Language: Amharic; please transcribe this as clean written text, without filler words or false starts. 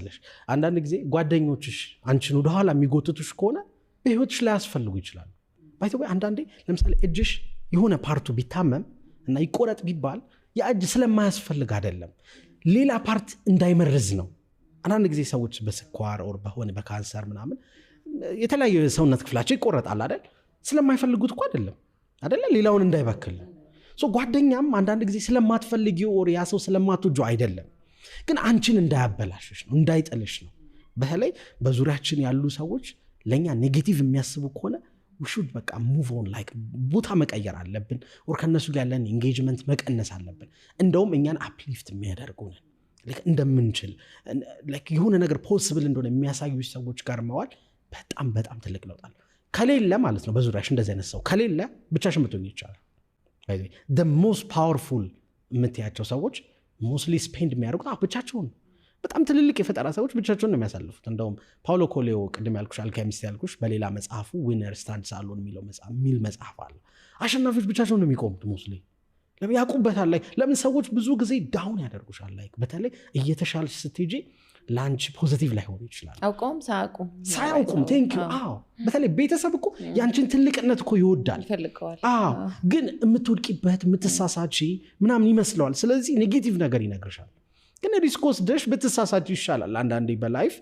መሰለሽ አንዳንድ ጊዜ ጓደኞችሽ አንቺን ወደ ኋላ የሚጎትቱሽ ከሆነ በህይወትሽ ላይ ያስፈልጉ ይችላል ባይተው አንዳንዴ ለምሳሌ እጅሽ የሆነ ፓርቱ ቢታመም እና ይቆረጥ ቢባል ያ እጅ ስለማያስፈልግ አይደለም ሌላ ፓርት እንዳይመርዝ ነው አንዳንድ ጊዜ ሰዎች በስኳር ኦር በሆነ በካንሰር ምናምን የተለያየ ሰውነት ክፍላቸው ይቆረጣል አይደል ስለማይፈልጉት እኮ አይደለም ሌላውን እንዳይበክል ጓደኛም አንዳንድ ጊዜ ስለማትፈልጊው ኦር ያ ሰው ስለማትወጂው አይደለም ግን አንቺን እንዳያበላሽሽ ነው እንዳይጠልሽ ነው በተለይ በዙሪያችን ያሉ ሰዎች ለኛ ኔጌቲቭ የሚያስቡ ከሆነ we should በቃ move on like ቦታ መቀየር አለብን or ከነሱ ጋር ያለን engagement መቀነስ አለብን እንደውም እኛን uplift የሚያደርጉን like እንደምንችል like የሆነ ነገር possible እንደሆነ የሚያሳዩ ሰዎች ጋር መዋል በጣም ትልቅ ለውጥ አለ ከሌለ ማለት ነው በዙሪያሽ እንደዚህ አይነት ሰው ከሌለ ብቻሽን መተው ይቻላል the most powerful የምትያቸው ሰዎች mostly spend የሚያደርጉት ብቻቸውን በጣም ትልልቅ የፈጠራ ሰዎች ብቻቸውን ነው የሚያሳልፉት እንደውም ፓውሎ ኮሌዮ ቅድም ያልኩሽ አልኬሚስት ያልኩሽ በሌላ መጽሐፉ ዊነር ስታንድስ አሎን የሚል መጽሐፍ አለ አሸናፊዎች ብቻቸውን ነው የሚቆሙት mostly ለምን ያቁበታል ላይ ለምን ሰዎች ብዙ ጊዜ ዳውን ያደርጉሻል ላይ በተለይ እየተሻለሽ ስትሄጂ ላንች ፖዚቲቭ ላይ ሆነ ይችላል ሳያውቁም ቴንክ ዩ በተለይ ቤተሰብ እኮ ያንቺን ትልቅነት እኮ ይወዳል ግን የምትወድቂበት የምትሳሳቺ ምናምን ይመስለዋል ስለዚህ ኔጌቲቭ ነገር ይነግርሻል ግን ሪስክ ወስደሽ ብትሳሳቺ ይሻላል አንዳንዴ በላይፍ